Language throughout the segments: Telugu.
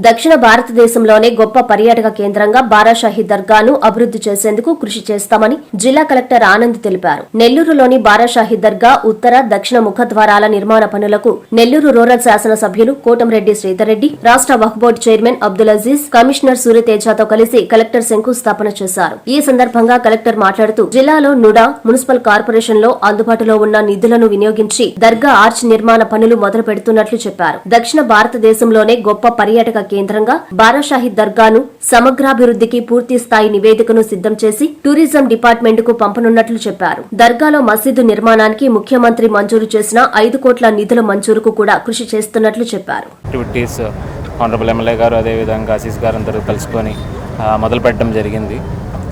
దక్షిణ భారతదేశంలోనే గొప్ప పర్యాటక కేంద్రంగా బారాషాహి దర్గాను అభివృద్ధి చేసేందుకు కృషి చేస్తామని జిల్లా కలెక్టర్ ఆనంద్ తెలిపారు. నెల్లూరులోని బారాషాహి దర్గా ఉత్తర, దక్షిణ ముఖద్వారాల నిర్మాణ పనులకు నెల్లూరు రూరల్ శాసనసభ్యులు కోటంరెడ్డి శ్రీధర్రెడ్డి, రాష్ట్ర Waqf board chairman Abdul Aziz, commissioner సూర్యతేజతో కలిసి కలెక్టర్ శంకుస్థాపన చేశారు. ఈ సందర్భంగా కలెక్టర్ మాట్లాడుతూ జిల్లాలో నుడా మున్సిపల్ కార్పొరేషన్ లో అందుబాటులో ఉన్న నిధులను వినియోగించి దర్గా ఆర్చ్ నిర్మాణ పనులు మొదలు పెడుతున్నట్లు చెప్పారు. దక్షిణ భారతదేశంలోనే గొప్ప పర్యాటక కేంద్రంగా బారాషాహి దర్గాను సమగ్రాభివృద్ధికి పూర్తి స్థాయి నివేదికను సిద్ధం చేసి టూరిజం డిపార్ట్మెంట్ కు పంపనున్నట్లు చెప్పారు. దర్గాలో మసీదు నిర్మాణానికి ముఖ్యమంత్రి మంజూరు చేసిన 5 కోట్ల నిధుల మంజూరుకు కూడా కృషి చేస్తున్నట్లు చెప్పారు. ఆనరబుల్ ఎమ్మెల్యే గారు అదేవిధంగా ఆశీస్ గారు అందరూ కలుసుకొని మొదలు పెట్టడం జరిగింది.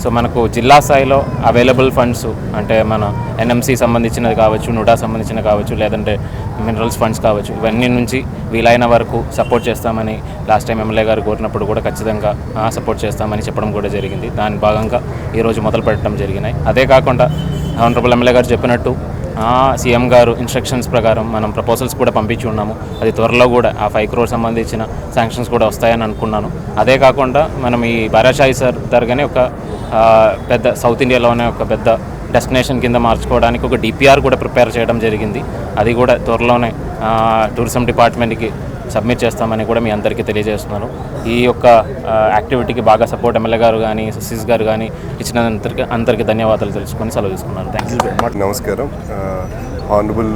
సో మనకు జిల్లా స్థాయిలో అవైలబుల్ ఫండ్స్ అంటే మన ఎన్ఎంసీ సంబంధించినది కావచ్చు, నుడా సంబంధించినది కావచ్చు, లేదంటే మినరల్స్ ఫండ్స్ కావచ్చు, ఇవన్నీ నుంచి వీలైన వరకు సపోర్ట్ చేస్తామని లాస్ట్ టైం ఎమ్మెల్యే గారు కోరినప్పుడు కూడా ఖచ్చితంగా సపోర్ట్ చేస్తామని చెప్పడం కూడా జరిగింది. దాని భాగంగా ఈరోజు మొదలు పెట్టడం జరిగినాయి. అదే కాకుండా ఆనరబుల్ ఎమ్మెల్యే గారు చెప్పినట్టు సీఎం గారు ఇన్స్ట్రక్షన్స్ ప్రకారం మనం ప్రపోజల్స్ కూడా పంపించి ఉన్నాము. అది త్వరలో కూడా ఆ 5 crore సంబంధించిన శాంక్షన్స్ కూడా వస్తాయని అనుకున్నాను. అదే కాకుండా మనం ఈ బారాషాహి దర్గానే ఒక పెద్ద సౌత్ ఇండియాలోనే ఒక పెద్ద డెస్టినేషన్ కింద మార్చుకోవడానికి ఒక డిపిఆర్ కూడా ప్రిపేర్ చేయడం జరిగింది. అది కూడా త్వరలోనే టూరిజం డిపార్ట్మెంట్కి సబ్మిట్ చేస్తామని కూడా మీ అందరికీ తెలియజేస్తున్నాను. ఈ యొక్క యాక్టివిటీకి బాగా సపోర్ట్ ఎమ్మెల్యే గారు కానీ ఆశీస్ గారు కానీ ఇచ్చిన అందరికీ ధన్యవాదాలు తెలుసుకొని సెలవు తీసుకున్నాను. Thank you. నమస్కారం. Honourable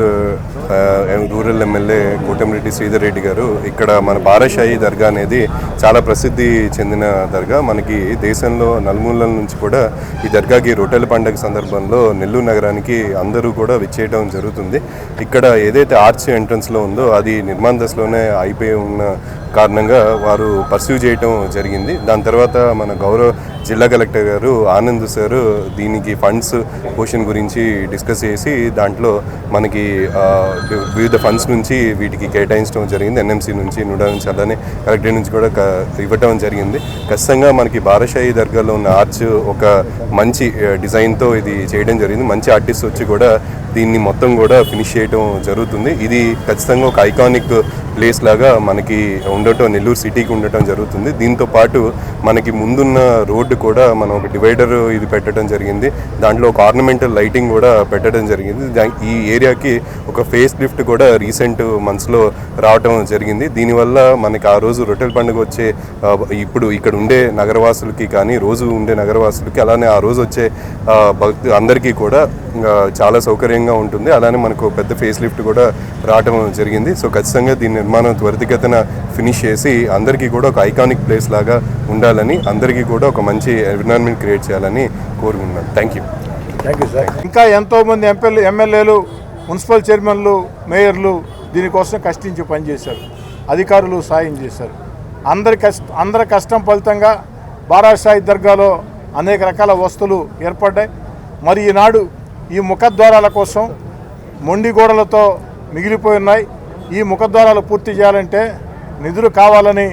rural MLA Kotamreddy Sridhar Reddy గారు ఇక్కడ మన బారాషాహి దర్గా అనేది చాలా ప్రసిద్ధి చెందిన దర్గా. మనకి దేశంలో నలుమూలల నుంచి కూడా ఈ దర్గాకి రొట్టెల పండుగ సందర్భంలో నెల్లూరు నగరానికి అందరూ కూడా విచ్చేయడం జరుగుతుంది. ఇక్కడ ఏదైతే ఆర్చ్ ఎంట్రన్స్లో ఉందో అది నిర్మాణ దశలోనే అయిపోయి ఉన్న కారణంగా వారు పర్స్యూ చేయటం జరిగింది. దాని తర్వాత మన గౌరవ జిల్లా కలెక్టర్ గారు ఆనంద్ సార్ దీనికి ఫండ్స్ పోషన్ గురించి డిస్కస్ చేసి దాంట్లో మనకి వివిధ ఫండ్స్ నుంచి వీటికి కేటాయించడం జరిగింది. ఎన్ఎంసీ నుంచి, నుడా నుంచి, అలానే కలెక్టరేట్ నుంచి కూడా ఇవ్వటం జరిగింది. ఖచ్చితంగా మనకి బారాషాహి దర్గాలో ఉన్న ఆర్చ్ ఒక మంచి డిజైన్తో ఇది చేయడం జరిగింది. మంచి ఆర్టిస్ట్ వచ్చి కూడా దీన్ని మొత్తం కూడా ఫినిష్ చేయడం జరుగుతుంది. ఇది ఖచ్చితంగా ఒక ఐకానిక్ ప్లేస్ లాగా మనకి ఉండటం, నెల్లూరు సిటీకి ఉండటం జరుగుతుంది. దీంతో పాటు మనకి ముందున్న రోడ్డు కూడా మనం ఒక డివైడర్ ఇది పెట్టడం జరిగింది. దాంట్లో ఒక ఆర్నమెంటల్ లైటింగ్ కూడా పెట్టడం జరిగింది. ఈ ఏరియాకి ఒక ఫేస్ లిఫ్ట్ కూడా రీసెంట్ మంత్స్లో రావటం జరిగింది. దీనివల్ల మనకి ఆ రోజు రొట్టెల పండుగ వచ్చే ఇప్పుడు ఇక్కడ ఉండే నగరవాసులకి కానీ, రోజు ఉండే నగరవాసులకి, అలానే ఆ రోజు వచ్చే భక్తు అందరికీ కూడా చాలా సౌకర్యంగా ఉంటుంది. అలానే మనకు పెద్ద ఫేస్ లిఫ్ట్ కూడా రావటం జరిగింది. సో ఖచ్చితంగా దీని నిర్మాణం త్వరితగతిన ఫినిష్ చేసి అందరికీ కూడా ఒక ఐకానిక్ ప్లేస్ లాగా ఉండాలని, అందరికీ కూడా ఒక మంచి ఎన్విరాన్మెంట్ క్రియేట్ చేయాలని కోరుకుంటున్నాను. Thank you sir. ఇంకా ఎంతోమంది ఎమ్మెల్యేలు, మున్సిపల్ చైర్మన్లు, మేయర్లు దీనికోసం కష్టించి పనిచేశారు. అధికారులు సాయం చేశారు. అందరి కష్టం ఫలితంగా బారాషాహి దర్గాలో అనేక రకాల వస్తువులు ఏర్పడ్డాయి. మరి ఈనాడు ఈ ముఖద్వారాల కోసం మొండి గోడలతో మిగిలిపోయి ఉన్నాయి. ఈ ముఖద్వారాలు పూర్తి చేయాలంటే నిధులు కావాలని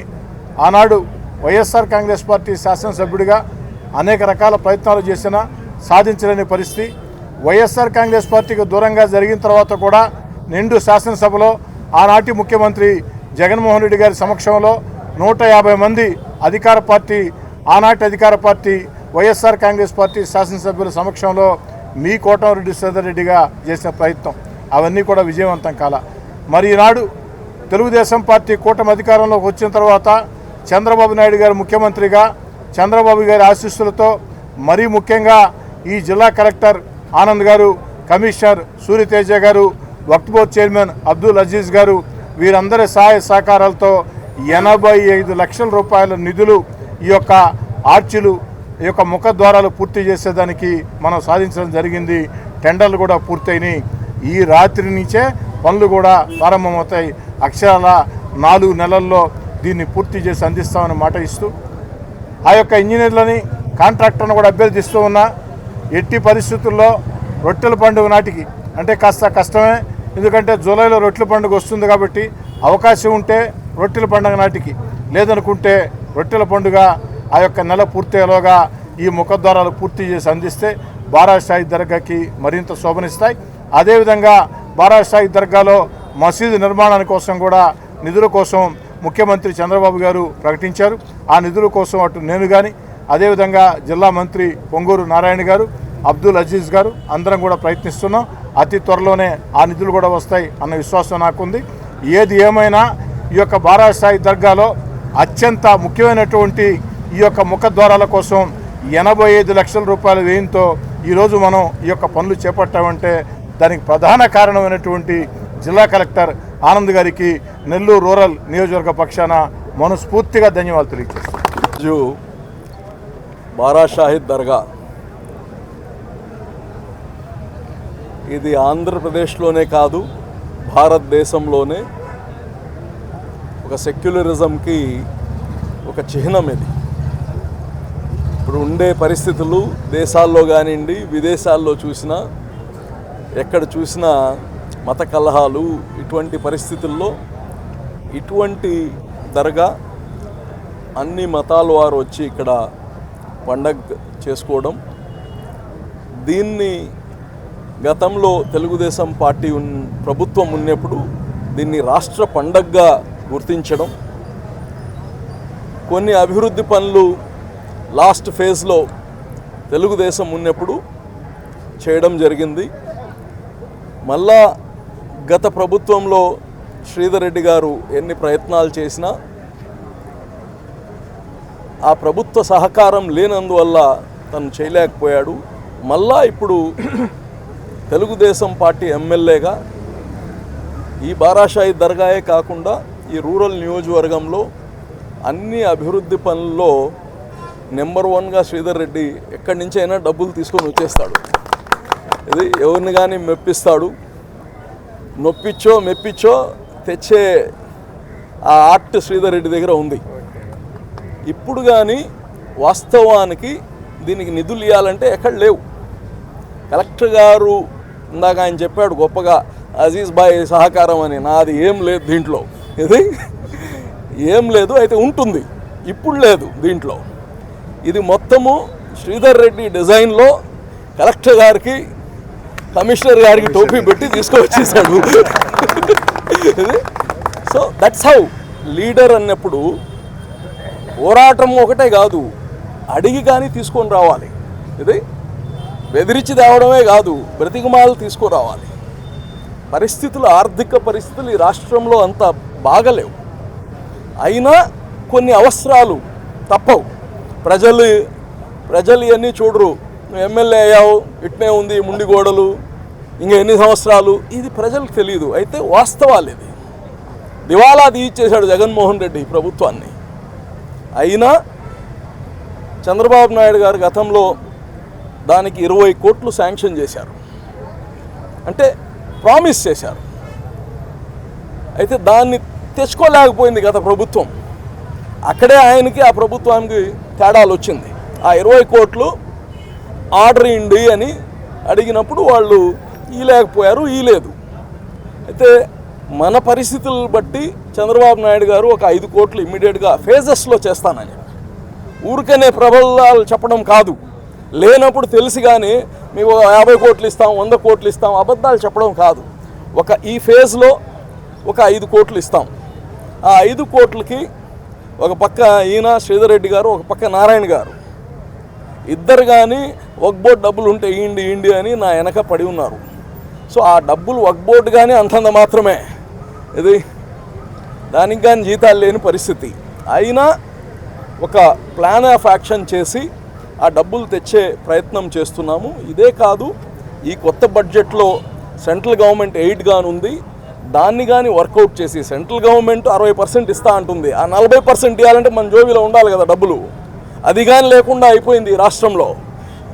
ఆనాడు వైఎస్ఆర్ కాంగ్రెస్ పార్టీ శాసనసభ్యుడిగా అనేక రకాల ప్రయత్నాలు చేసినా సాధించలేని పరిస్థితి. వైఎస్ఆర్ కాంగ్రెస్ పార్టీకి దూరంగా జరిగిన తర్వాత కూడా నిండు శాసనసభలో ఆనాటి ముఖ్యమంత్రి జగన్మోహన్ రెడ్డి గారి సమక్షంలో 150 మంది అధికార పార్టీ, ఆనాటి అధికార పార్టీ వైఎస్ఆర్ కాంగ్రెస్ పార్టీ శాసనసభ్యుల సమక్షంలో మీ కోటంరెడ్డి శ్రీధర్ రెడ్డిగా చేసిన ప్రయత్నం అవన్నీ కూడా విజయవంతం కాల. మరి ఈనాడు తెలుగుదేశం పార్టీ కూటమి అధికారంలోకి వచ్చిన తర్వాత చంద్రబాబు నాయుడు గారు ముఖ్యమంత్రిగా, చంద్రబాబు గారి ఆశీస్సులతో, మరీ ముఖ్యంగా ఈ జిల్లా కలెక్టర్ ఆనంద్ గారు, కమిషనర్ సూర్యతేజ గారు, వక్ఫ్ బోర్డు చైర్మన్ అబ్దుల్ అజీజ్ గారు, వీరందరి సహాయ సహకారాలతో 85 లక్షల రూపాయల నిధులు ఈ యొక్క ఆర్చిలు, ఈ యొక్క ముఖద్వారాలు పూర్తి చేసేదానికి మనం సాధించడం జరిగింది. టెండర్లు కూడా పూర్తయినాయి. ఈ రాత్రి నుంచే పనులు కూడా ప్రారంభమవుతాయి. అక్షరాల 4 నెలల్లో దీన్ని పూర్తి చేసి అందిస్తామని మాట ఇస్తూ ఆ యొక్క ఇంజనీర్లని, కాంట్రాక్టర్ను కూడా అభ్యర్థిస్తూ ఉన్నా. ఎట్టి పరిస్థితుల్లో రొట్టెల పండుగ నాటికి అంటే కాస్త కష్టమే, ఎందుకంటే జూలైలో రొట్టెల పండుగ వస్తుంది కాబట్టి అవకాశం ఉంటే రొట్టెల పండుగ నాటికి, లేదనుకుంటే రొట్టెల పండుగ ఆ యొక్క నెల పూర్తయ్యేలోగా ఈ ముఖద్వారాలు పూర్తి చేసి అందిస్తే బారాషాహి దర్గాకి మరింత శోభనిస్తాయి. అదేవిధంగా బారాషాహి దర్గాలో మసీదు నిర్మాణాని కోసం కూడా నిధుల కోసం ముఖ్యమంత్రి చంద్రబాబు గారు ప్రకటించారు. ఆ నిధుల కోసం అటు నేను కానీ, అదేవిధంగా జిల్లా మంత్రి పొంగూరు నారాయణ గారు, అబ్దుల్ అజీజ్ గారు అందరం కూడా ప్రయత్నిస్తున్నాం. అతి త్వరలోనే ఆ నిధులు కూడా వస్తాయి అన్న విశ్వాసం నాకుంది. ఏది ఏమైనా ఈ యొక్క బారాసాయి దర్గాలో అత్యంత ముఖ్యమైనటువంటి ఈ యొక్క ముఖద్వారాల కోసం 85 లక్షల రూపాయల వ్యయంతో ఈరోజు మనం ఈ యొక్క పనులు చేపట్టామంటే దానికి ప్రధాన కారణమైనటువంటి జిల్లా కలెక్టర్ ఆనంద్ గారికి నెల్లూరు రూరల్ నియోజకవర్గ పక్షాన మనస్ఫూర్తిగా ధన్యవాదాలు తెలియజేస్తాను. బారా షాహిద్ దర్గా ఇది ఆంధ్రప్రదేశ్లోనే కాదు, భారతదేశంలోనే ఒక సెక్యులరిజంకి ఒక చిహ్నం ఇది. ఇప్పుడు ఉండే పరిస్థితులు దేశాల్లో కానివ్వండి, విదేశాల్లో చూసినా, ఎక్కడ చూసినా మత కలహాలు, ఇటువంటి పరిస్థితుల్లో ఇటువంటి దర్గా అన్ని మతాల వారు వచ్చి ఇక్కడ పండగ చేసుకోవడం, దీన్ని గతంలో తెలుగుదేశం పార్టీ ప్రభుత్వం ఉన్నప్పుడు దీన్ని రాష్ట్ర పండగగా గుర్తించడం, కొన్ని అభివృద్ధి పనులు లాస్ట్ ఫేజ్లో తెలుగుదేశం ఉన్నప్పుడు చేయడం జరిగింది. మళ్ళా గత ప్రభుత్వంలో శ్రీధర్ రెడ్డి గారు ఎన్ని ప్రయత్నాలు చేసినా ఆ ప్రభుత్వ సహకారం లేనందువల్ల తను చేయలేకపోయాడు. మళ్ళా ఇప్పుడు తెలుగుదేశం పార్టీ ఎమ్మెల్యేగా ఈ బారాషాయి దర్గాయే కాకుండా ఈ రూరల్ నియోజకవర్గంలో అన్ని అభివృద్ధి పనుల్లో నెంబర్ 1గా శ్రీధర్ రెడ్డి ఎక్కడి నుంచి అయినా డబ్బులు తీసుకొని వచ్చేస్తాడు. ఇది ఎవరిని కానీ మెప్పిస్తాడు. నొప్పిచ్చో మెప్పిచ్చో తెచ్చే ఆ ఆర్ట్ శ్రీధర్ రెడ్డి దగ్గర ఉంది. ఇప్పుడు కానీ వాస్తవానికి దీనికి నిధులు ఇవ్వాలంటే ఎక్కడ లేవు. కలెక్టర్ గారు ఇందాక ఆయన చెప్పాడు గొప్పగా అజీజ్ బాయ్ సహకారం అని. నాది ఏం లేదు దీంట్లో, ఇది ఏం లేదు. అయితే ఉంటుంది, ఇప్పుడు లేదు దీంట్లో. ఇది మొత్తము శ్రీధర్ రెడ్డి డిజైన్లో కలెక్టర్ గారికి, కమిషనర్ గారికి టోపీ పెట్టి తీసుకువచ్చేసాడు. సో దట్స్ హౌ లీడర్ అన్నప్పుడు పోరాటం ఒకటే కాదు, అడిగి కానీ తీసుకొని రావాలి. ఇది బెదిరించి తేవడమే కాదు, బ్రతికుమాలు తీసుకురావాలి. పరిస్థితులు, ఆర్థిక పరిస్థితులు ఈ రాష్ట్రంలో అంత బాగలేవు. అయినా కొన్ని అవసరాలు తప్పవు. ప్రజలు ఇవన్నీ చూడరు. నువ్వు ఎమ్మెల్యే అయ్యావు, ఇట్నే ఉంది ముండి గోడలు, ఇంకా ఎన్ని సంవత్సరాలు, ఇది ప్రజలకు తెలియదు. అయితే వాస్తవాలు ఇది. దివాలా తీయించేశాడు జగన్మోహన్ రెడ్డి ప్రభుత్వాన్ని. అయినా చంద్రబాబు నాయుడు గారు గతంలో దానికి 20 కోట్లు శాంక్షన్ చేశారు, అంటే ప్రామిస్ చేశారు. అయితే దాన్ని తెచ్చుకోలేకపోయింది గత ప్రభుత్వం. అక్కడే ఆయనకి, ఆ ప్రభుత్వానికి తేడాలు వచ్చింది. ఆ 20 కోట్లు ఆర్డర్ ఇవ్వండి అని అడిగినప్పుడు వాళ్ళు ఇవ్వలేకపోయారు, ఇవ్వలేదు. అయితే మన పరిస్థితులను బట్టి చంద్రబాబు నాయుడు గారు ఒక 5 కోట్లు ఇమ్మీడియట్గా ఫేజెస్లో చేస్తానని, ఊరికనే ప్రబలాలు చెప్పడం కాదు, లేనప్పుడు తెలిసి కానీ మీకు 50 కోట్లు ఇస్తాం, 100 కోట్లు ఇస్తాం, అబద్ధాలు చెప్పడం కాదు. ఈ ఫేజ్లో ఒక 5 కోట్లు ఇస్తాం. ఆ 5 కోట్లకి ఒక పక్క ఈయన శ్రీధర్ రెడ్డి గారు, ఒక పక్క నారాయణ గారు, ఇద్దరు కానీ వక్ బోర్డు డబ్బులు ఉంటే ఇయ్యండి అని నా వెనక పడి ఉన్నారు. సో ఆ డబ్బులు వక్ బోర్డు కానీ అంతంత మాత్రమే, ఇది దానికి కానీ జీతాలు లేని పరిస్థితి. అయినా ఒక ప్లాన్ ఆఫ్ యాక్షన్ చేసి ఆ డబ్బులు తెచ్చే ప్రయత్నం చేస్తున్నాము. ఇదే కాదు, ఈ కొత్త బడ్జెట్లో సెంట్రల్ గవర్నమెంట్ ఎయిడ్ గాని ఉంది, దాన్ని కానీ వర్కౌట్ చేసి, సెంట్రల్ గవర్నమెంట్ 60% ఇస్తా అంటుంది, ఆ 40% ఇవ్వాలంటే మన జోబీలో ఉండాలి కదా డబ్బులు. అది కానీ లేకుండా అయిపోయింది ఈ రాష్ట్రంలో.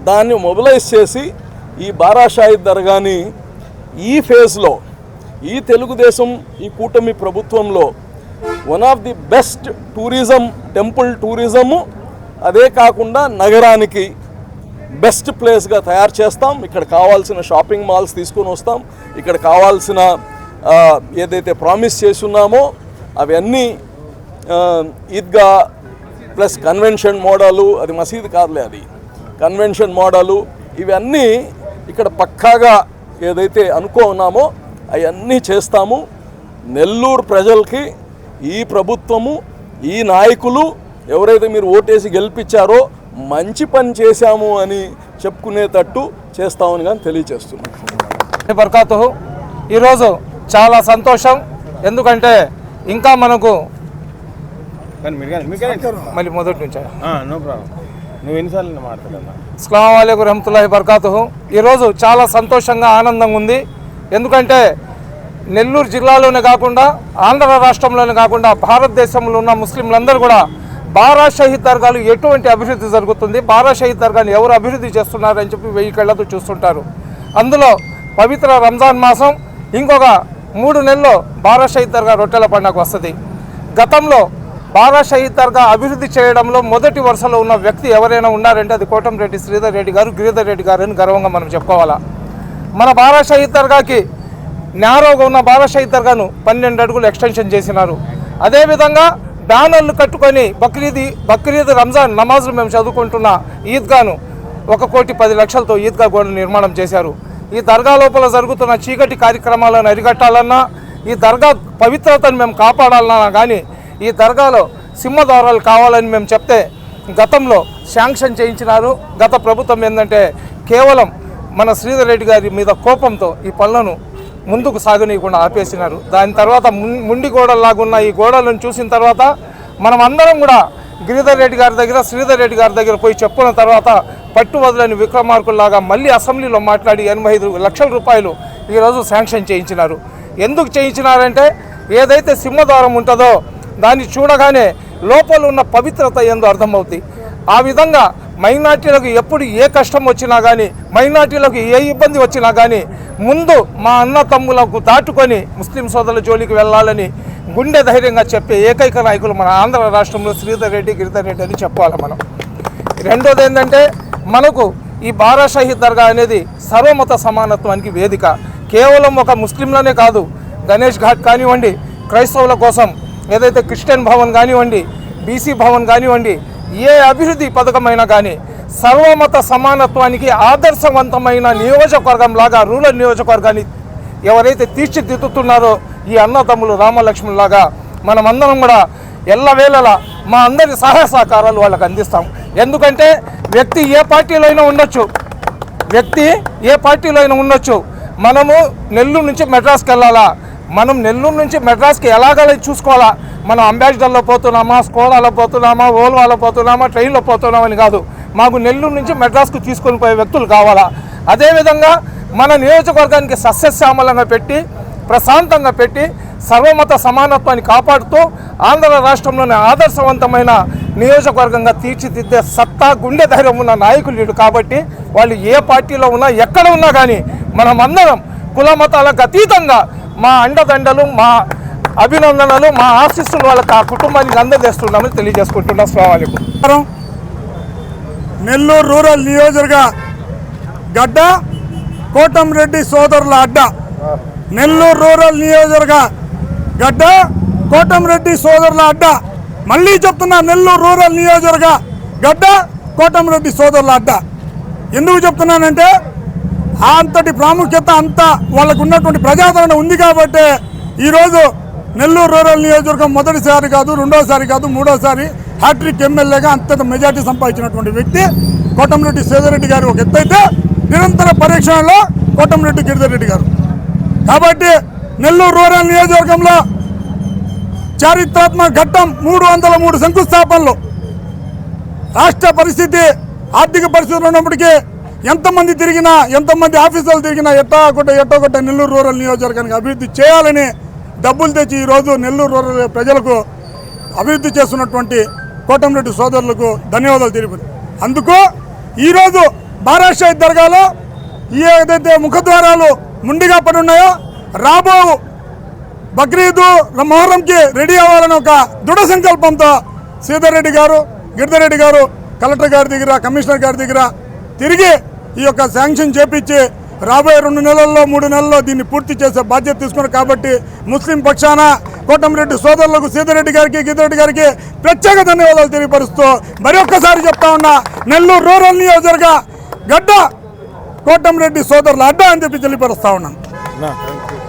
దాన్ని మొబిలైజ్ చేసి ఈ బారాషాయి దర్గాని ఈ ఫేజ్లో, ఈ తెలుగుదేశం, ఈ కూటమి ప్రభుత్వంలో one of the best tourism, temple tourism, అదే కాకుండా నగరానికి బెస్ట్ ప్లేస్గా తయారు చేస్తాం. ఇక్కడ కావాల్సిన షాపింగ్ మాల్స్ తీసుకొని వస్తాం. ఇక్కడ కావాల్సిన ఏదైతే ప్రామిస్ చేస్తున్నామో అవన్నీ, ఈద్గా ప్లస్ కన్వెన్షన్ మోడలు, అది మసీదు కాదులే, అది కన్వెన్షన్ మోడలు, ఇవన్నీ ఇక్కడ పక్కాగా ఏదైతే అనుకున్నామో అవన్నీ చేస్తాము. నెల్లూరు ప్రజలకి ఈ ప్రభుత్వము, ఈ నాయకులు ఎవరైతే మీరు ఓటేసి గెలిపించారో మంచి పని చేశాము అని చెప్పుకునేటట్టు చేస్తామని కానీ తెలియజేస్తున్నాం. బర్కాతుహు. ఈరోజు చాలా సంతోషం, ఎందుకంటే ఇంకా మనకు మళ్ళీ మొదటి నుంచి అస్సలాము అలైకుం రహమతుల్లాహి బర్కాతుహు. ఈరోజు చాలా సంతోషంగా ఆనందంగా ఉంది, ఎందుకంటే నెల్లూరు జిల్లాలోనే కాకుండా ఆంధ్ర రాష్ట్రంలోనే కాకుండా భారతదేశంలో ఉన్న ముస్లింలందరూ కూడా బారా షహీద్ దర్గాలు ఎటువంటి అభివృద్ధి జరుగుతుంది, బారా షహీద్ దర్గాను ఎవరు అభివృద్ధి చేస్తున్నారని చెప్పి 1000 కళ్ళతో చూస్తుంటారు. అందులో పవిత్ర రంజాన్ మాసం ఇంకొక 3 నెలల్లో బారా షహీద్ దర్గా రొట్టెల పండుగ వస్తుంది. గతంలో బారా షహీద్ దర్గా అభివృద్ధి చేయడంలో మొదటి వరుసలో ఉన్న వ్యక్తి ఎవరైనా ఉన్నారంటే అది కోటంరెడ్డి శ్రీధర్ రెడ్డి గారు, గిరిధర్ రెడ్డి గారు అని గర్వంగా మనం చెప్పుకోవాలా. మన బారా షహీద్ దర్గాకి నేరోగా ఉన్న బారా షహీద్ దర్గాను 12 అడుగులు ఎక్స్టెన్షన్ చేసినారు. అదేవిధంగా బ్యానర్లు కట్టుకొని బక్రీద్ రంజాన్ నమాజులు మేము చదువుకుంటున్న ఈద్గాను 1,10,00,000తో ఈద్గా గోడ నిర్మాణం చేశారు. ఈ దర్గా లోపల జరుగుతున్న చీకటి కార్యక్రమాలను అరికట్టాలన్నా, ఈ దర్గా పవిత్రతను మేము కాపాడాలన్నా కానీ ఈ దర్గాలో సింహద్వారాలు కావాలని మేము చెప్తే గతంలో శాంక్షన్ చేయించినారు. గత ప్రభుత్వం ఏంటంటే కేవలం మన శ్రీధర్ రెడ్డి గారి మీద కోపంతో ఈ పనులను ముందుకు సాగనీయకుండా ఆపేసినారు. దాని తర్వాత ముండి గోడల్లాగున్న ఈ గోడలను చూసిన తర్వాత మనం అందరం కూడా గిరిధర్ రెడ్డి గారి దగ్గర, శ్రీధర్ రెడ్డి గారి దగ్గర పోయి చెప్పుకున్న తర్వాత పట్టు వదలని విక్రమార్కుల్లాగా మళ్ళీ అసెంబ్లీలో మాట్లాడి 85 లక్షల రూపాయలు ఈరోజు శాంక్షన్ చేయించినారు. ఎందుకు చేయించినారంటే ఏదైతే సింహద్వారం ఉంటుందో దాన్ని చూడగానే లోపల ఉన్న పవిత్రత ఏందో అర్థమవుతుంది. ఆ విధంగా మైనార్టీలకు ఎప్పుడు ఏ కష్టం వచ్చినా కానీ, మైనార్టీలకు ఏ ఇబ్బంది వచ్చినా కానీ ముందు మా అన్న తమ్ములకు దాటుకొని ముస్లిం సోదరుల జోలికి వెళ్ళాలని గుండె ధైర్యంగా చెప్పే ఏకైక నాయకులు మన ఆంధ్ర రాష్ట్రంలో శ్రీధర్ రెడ్డి, గిరిధర్ రెడ్డి అని చెప్పాలి మనం. రెండోది ఏంటంటే మనకు ఈ బారా షహీద్ దర్గా అనేది సర్వమత సమానత్వానికి వేదిక. కేవలం ఒక ముస్లింలనే కాదు, గణేష్ ఘాట్ కానివ్వండి, క్రైస్తవుల కోసం ఏదైతే క్రిస్టియన్ భవన్ కానివ్వండి, బీసీ భవన్ కానివ్వండి, ఏ అభివృద్ధి పథకమైనా కానీ సర్వమత సమానత్వానికి ఆదర్శవంతమైన నియోజకవర్గం లాగా రూరల్ నియోజకవర్గాన్ని ఎవరైతే తీర్చిదిద్దుతున్నారో ఈ అన్నతమ్ములు రామలక్ష్మణులాగా మనమందరం కూడా ఎల్లవేళలా మా అందరి సహాయ సహకారాలు వాళ్ళకి అందిస్తాం. ఎందుకంటే వ్యక్తి ఏ పార్టీలో అయినా ఉండొచ్చు, మనము నెల్లూరు నుంచి మెడ్రాస్కి వెళ్ళాలా, మనం నెల్లూరు నుంచి మెడ్రాస్కి ఎలాగలా చూసుకోవాలా. మనం అంబాసిడర్లో పోతున్నామా, స్కోడాలో పోతున్నామా, ఓల్వాలో పోతున్నామా, ట్రైన్లో పోతున్నామని కాదు, మాకు నెల్లూరు నుంచి మెడ్రాస్కు తీసుకొని పోయే వ్యక్తులు కావాలా. అదేవిధంగా మన నియోజకవర్గానికి సస్యశ్యామలంగా పెట్టి, ప్రశాంతంగా పెట్టి, సర్వమత సమానత్వాన్ని కాపాడుతూ ఆంధ్ర రాష్ట్రంలోని ఆదర్శవంతమైన నియోజకవర్గంగా తీర్చిదిద్దే సత్తా, గుండె ధైర్యం ఉన్న నాయకులు వీడు. కాబట్టి వాళ్ళు ఏ పార్టీలో ఉన్నా, ఎక్కడ ఉన్నా కానీ మనమందరం కుల మతాలకు అతీతంగా మా అండదండలు, మా అభినందనలు, మా ఆశీస్సులు వాళ్ళకి ఆ కుటుంబానికి అందజేస్తున్నామని తెలియజేసుకుంటున్నాం. అస్సలాము అలైకుం. నెల్లూరు రూరల్ నియోజకవర్గ గడ్డ కోటంరెడ్డి సోదరుల అడ్డ. నెల్లూరు రూరల్ నియోజకవర్గ గడ్డ కోటంరెడ్డి సోదరుల అడ్డ. మళ్ళీ చెప్తున్నా, నెల్లూరు రూరల్ నియోజకవర్గ గడ్డ కోటంరెడ్డి సోదరుల అడ్డ. ఎందుకు చెప్తున్నానంటే అంతటి ప్రాముఖ్యత, అంతా వాళ్ళకు ఉన్నటువంటి ప్రజాదరణ ఉంది కాబట్టి ఈరోజు నెల్లూరు రూరల్ నియోజకవర్గం మొదటిసారి కాదు, రెండోసారి కాదు, మూడోసారి హ్యాట్రిక్ ఎమ్మెల్యేగా అంత మెజార్టీ సంపాదించినటువంటి వ్యక్తి కోటంరెడ్డి శ్రీధర్ రెడ్డి గారు ఒక ఎత్తైతే, నిరంతర పరీక్షణలో కోటంరెడ్డి గిరిధర్ రెడ్డి గారు. కాబట్టి నెల్లూరు రూరల్ నియోజకవర్గంలో చారిత్రాత్మక ఘట్టం 303 శంకుస్థాపనలు. రాష్ట్ర పరిస్థితి, ఆర్థిక పరిస్థితులు ఉన్నప్పటికీ ఎంతమంది తిరిగినా, ఎంతమంది ఆఫీసర్లు తిరిగినా ఎట్టోగొట్ట నెల్లూరు రూరల్ నియోజకవర్గానికి అభివృద్ధి చేయాలని డబ్బులు తెచ్చి ఈరోజు నెల్లూరు రూరల్ ప్రజలకు అభివృద్ధి చేస్తున్నటువంటి కోటంరెడ్డి సోదరులకు ధన్యవాదాలు తెలిపారు. అందుకు ఈరోజు బారా షహీద్ దర్గాలో ఏదైతే ముఖద్వారాలు ముండిగా పడి ఉన్నాయో, రాబో బక్రీదు మొహరంకి రెడీ అవ్వాలని ఒక దృఢ సంకల్పంతో శ్రీధర్ రెడ్డి గారు, గిరిధర్ రెడ్డి గారు కలెక్టర్ గారి దగ్గర, కమిషనర్ గారి దగ్గర తిరిగి ఈ యొక్క శాంక్షన్ చేపించి రాబోయే 2 నెలల్లో 3 నెలల్లో దీన్ని పూర్తి చేసే బాధ్యత తీసుకున్నారు. కాబట్టి ముస్లిం పక్షాన కోటంరెడ్డి సోదరులకు, శ్రీధర్ రెడ్డి గారికి, గిరిధర్ రెడ్డి గారికి ప్రత్యేక ధన్యవాదాలు తెలియపరుస్తూ మరొక్కసారి చెప్తా ఉన్నా, నెల్లూరు రూరల్ నియోజకవర్గ గడ్డ కోటంరెడ్డి సోదరుల అడ్డ అని చెప్పి తెలియపరుస్తా ఉన్నాను.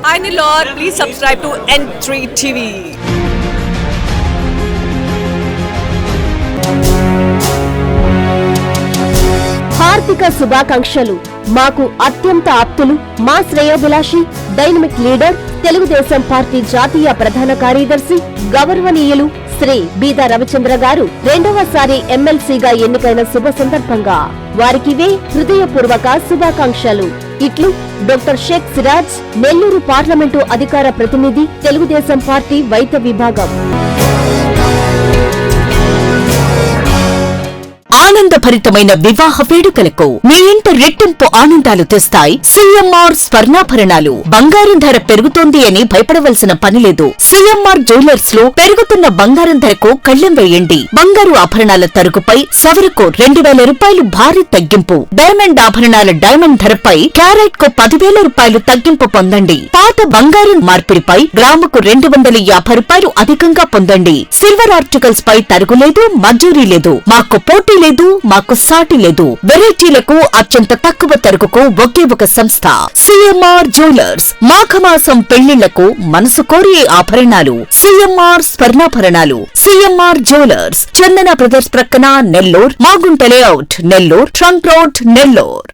Hi Nilor, please subscribe to N3 TV. హార్దిక శుభాకాంక్షలు. మాకు అత్యంత ఆప్తులు, మా శ్రేయోభిలాషి, డైనమిక్ లీడర్, తెలుగుదేశం పార్టీ జాతీయ ప్రధాన కార్యదర్శి గౌరవనీయులు శ్రీ బీదా రవిచంద్ర గారు రెండవసారి ఎమ్మెల్సీగా ఎన్నికైన శుభ సందర్భంగా వారికివే హృదయపూర్వక శుభాకాంక్షలు. ఇట్లు డాక్టర్ షేక్ సిరాజ్, నెల్లూరు పార్లమెంటు అధికార ప్రతినిధి, తెలుగుదేశం పార్టీ వైద్య విభాగం. ఆనందభరితమైన వివాహ వేడుకలకు మీ ఇంట రెట్టింపు ఆనందాలు తెస్తాయి సిఎంఆర్ స్వర్ణాభరణాలు. బంగారం ధర పెరుగుతోంది అని భయపడవలసిన పనిలేదు. సిఎంఆర్ జ్యువెలర్స్ లో పెరుగుతున్న బంగారం ధరకు కళ్లెం వేయండి. బంగారు ఆభరణాల తరుగుపై సవరకు 2000 రూపాయలు భారీ తగ్గింపు. డైమండ్ ఆభరణాల డైమండ్ ధరపై క్యారెట్ కు 10,000 రూపాయలు తగ్గింపు పొందండి. పాత బంగారం మార్పిడిపై గ్రాముకు 250 రూపాయలు అధికంగా పొందండి. సిల్వర్ ఆర్టికల్స్ పై తరుగులేదు, మంజూరీ లేదు. మాకు పోటీ లేదు, మాకు సాటి లేదు. వెరైటీలకు అత్యంత తక్కువ తరుగుకు ఒకే ఒక సంస్థ సిఎంఆర్ జ్యువెలర్స్. మాఘమాసం పెళ్లిళ్లకు మనసు కోరే ఆభరణాలు సిఎంఆర్ స్వర్ణాభరణాలు. సిఎంఆర్ జ్యువెలర్స్, చందన బ్రదర్స్ ప్రక్కన Nellore, Magunta layout Nellore, trunk road Nellore.